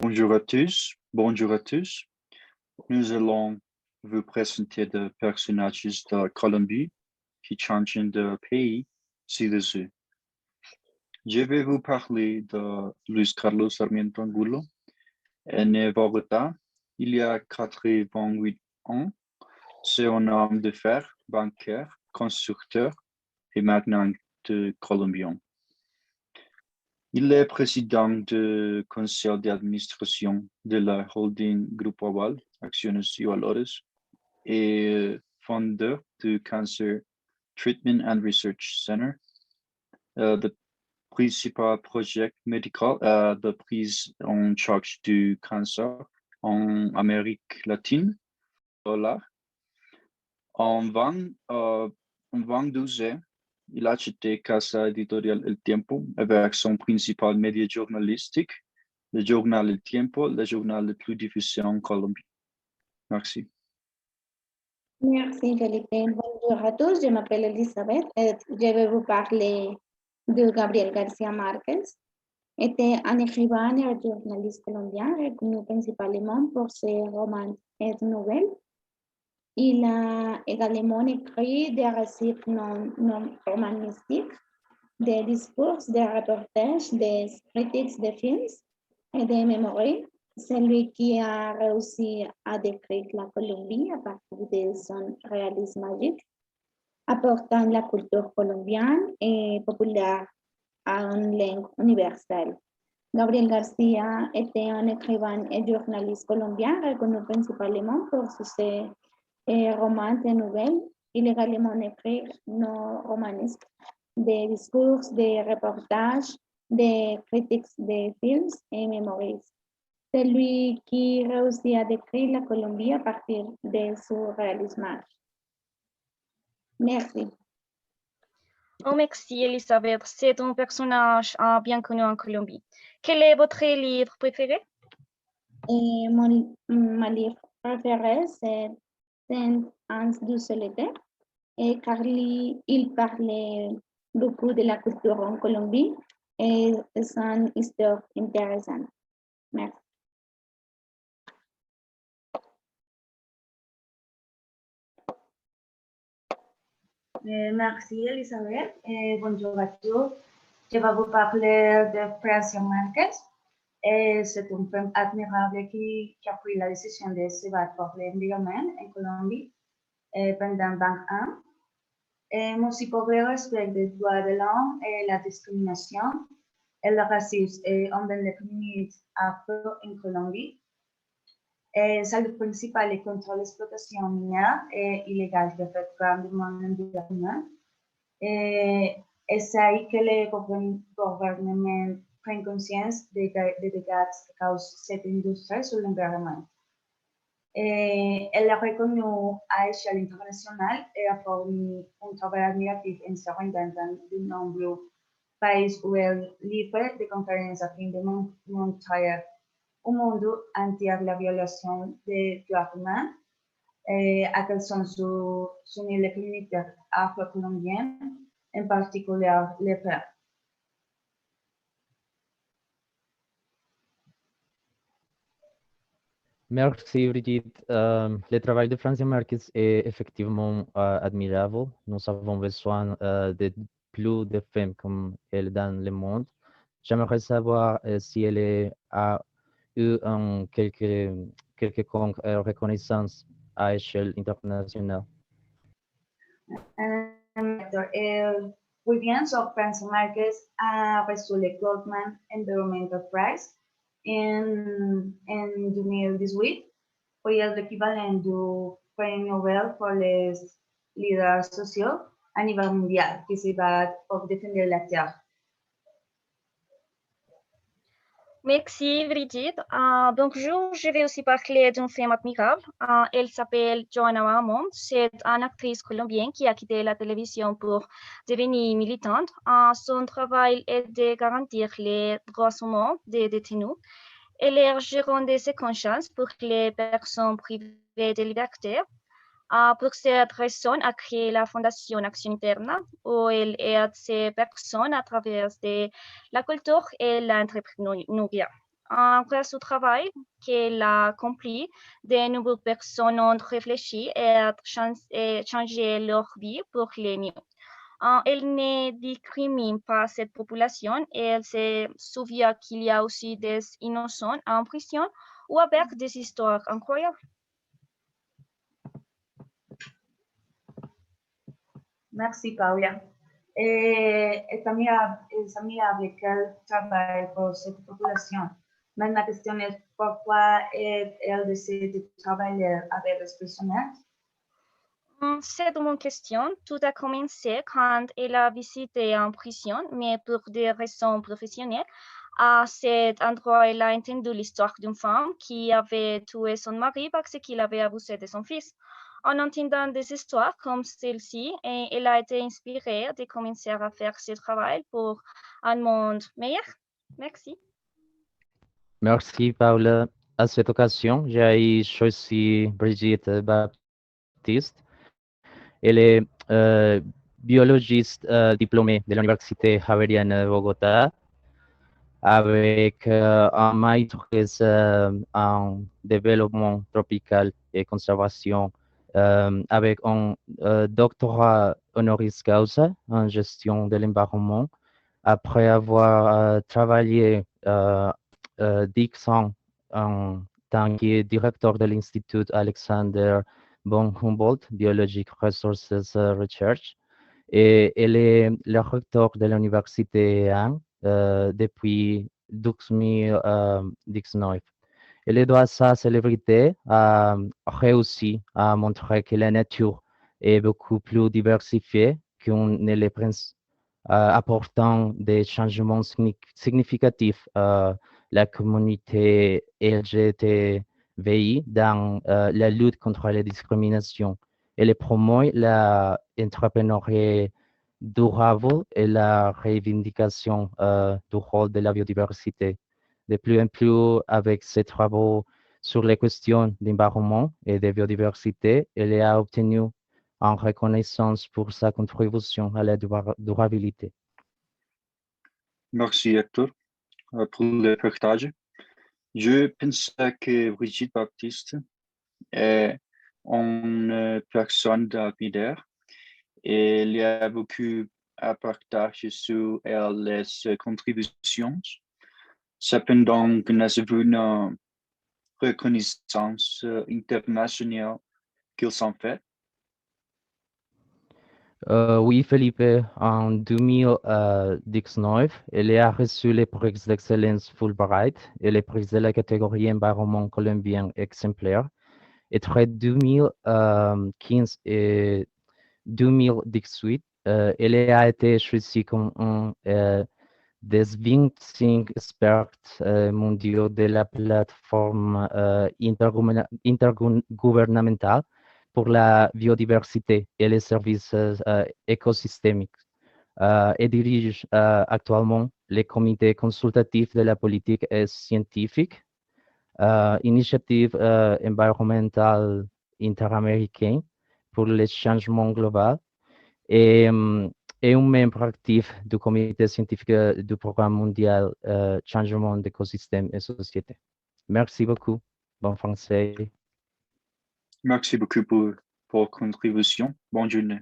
Bonjour à tous, bonjour à tous. Nous allons vous présenter des personnages de Colombie qui changent de pays ci-dessus. Je vais vous parler de Luis Carlos Sarmiento Angulo, né à Bogota il y a 88 ans. C'est un homme d'affaires, bancaire, constructeur et magnat de colombien. Il est président du conseil d'administration de la holding Grupo Aval, Acciones y Valores, et fondeur du Cancer Treatment and Research Center, le principal projet médical de prise en charge du cancer en Amérique latine. En 22 ans, il a acheté Casa Editorial El Tiempo avec son principal média journalistique, le journal El Tiempo, le journal le plus diffusé en Colombie. Merci. Merci Felipe. Bonjour à tous, je m'appelle Elisabeth et je vais vous parler de Gabriel García Márquez. Était un écrivain et un journaliste colombien reconnu principalement pour ses romans et nouvelles. Il a également écrit des récits non romanesques, des discours, des reportages, des critiques de films et des mémoires. C'est lui qui a réussi à décrire la Colombie à partir de son réalisme magique, apportant la culture colombienne et populaire à une langue universelle. Gabriel García était un écrivain et journaliste colombien reconnu principalement pour ses romans et nouvelles. Il a également écrit non romanesques, des discours, des reportages, des critiques de films et mémoires. C'est lui qui réussit à décrire la Colombie à partir de son réalisme. Merci. Oh, merci Elisabeth, c'est un personnage bien connu en Colombie. Quel est votre livre préféré? Mon livre préféré, c'est 100 ans de solitaire, car il parlait beaucoup de la culture en Colombie et c'est une histoire intéressante. Merci. Merci Elisabeth. Bonjour à tous. Je vais vous parler de García Márquez. C'est une femme admirable qui a pris la décision de se battre pour l'environnement en Colombie pendant 20 ans. Aussi pour le respect des droits de l'homme et la discrimination et le racisme envers les communautés afro en Colombie. Sa lutte principale est contre l'exploitation minière et illégale qui affecte grandement l'environnement. Essaye que les gouvernements prennent conscience des dégâts que cause cette industrie sur l'environnement. Elle est reconnue à l'échelle internationale et a fourni un travail admiratif en se rendant dans de nombreux pays où elle livre des conférences afin de montrer au monde entier la violation des droits humains à quel sont soumises les communautés afro-colombiennes, en particulier les femmes. Merci Brigitte. Le travail de García Márquez est effectivement admirable. Nous avons besoin de plus de femmes comme elle dans le monde. J'aimerais savoir si elle a eu quelconque reconnaissance à échelle internationale. Muy bien, García Márquez a reçu le Goldman Environmental Prize en 2018. Fue el equivalente du Premio Nobel pour les líderes sociaux à niveau mondial qui se battent pour défendre la Terre. Merci Brigitte. Bonjour, je vais aussi parler d'une femme admirable. Elle s'appelle Johanna Ramón. C'est une actrice colombienne qui a quitté la télévision pour devenir militante. Son travail est de garantir les droits humains des détenus. Elle est gérante de ces consciences pour les personnes privées de liberté. Pour cette raison, a créé la Fondation Action Interna, où elle aide ces personnes à travers de la culture et l'entrepreneuriat. Grâce au travail qu'elle a accompli, de nombreuses personnes ont réfléchi et changé leur vie pour les mieux. Elle ne discrimine pas cette population et elle se souvient qu'il y a aussi des innocents en prison ou avec des histoires incroyables. Merci, Paula. Es admirable qu'elle travaille pour cette population. Mais la question est pourquoi elle décide de travailler avec les prisonniers? C'est une bonne question. Tout a commencé quand elle a visité en prison, mais pour des raisons professionnelles. À cet endroit, elle a entendu l'histoire d'une femme qui avait tué son mari parce qu'il avait abusé de son fils. En entendant des histoires comme celle-ci, elle a été inspirée de commencer à faire ce travail pour un monde meilleur. Merci. Merci, Paula. À cette occasion, j'ai choisi Brigitte Baptiste. Elle est biologiste diplômée de l'Université Javeriana de Bogotá avec un maîtrise en développement tropical et conservation avec un doctorat honoris causa en gestion de l'environnement. Après avoir travaillé 10 ans en tant que directeur de l'Institut Alexander von Humboldt Biologic Resources Research, et elle est le recteur de l'Université Anne depuis 2019. Elle doit sa célébrité à réussi à montrer que la nature est beaucoup plus diversifiée qu'on ne le pense, apportant des changements significatifs à la communauté LGBTI dans la lutte contre la discrimination. Elle promeut l'entrepreneuriat durable et la revendication du rôle de la biodiversité. De plus en plus, avec ses travaux sur les questions d'environnement et de biodiversité, elle a obtenu en reconnaissance pour sa contribution à la durabilité. Merci Hector pour le partage. Je pense que Brigitte Baptiste est une personne d'admirer et il y a beaucoup à partager sur les contributions. Cependant, connaissez-vous une reconnaissance internationale qu'ils ont fait? Oui, Felipe, en 2019, elle a reçu le prix d'excellence Fulbright et le prix de la catégorie environnement colombien exemplaire. Entre 2015 et 2018, elle a été choisie comme un des 25 experts mondiaux de la plateforme intergouvernementale pour la biodiversité et les services écosystémiques et dirige actuellement le comité consultatif de la politique scientifique, initiative environnementale interaméricaine pour le changement global et un membre actif du comité scientifique du programme mondial changement d'écosystème et société. Merci beaucoup. Bon français. Merci beaucoup pour votre contribution. Bonne journée.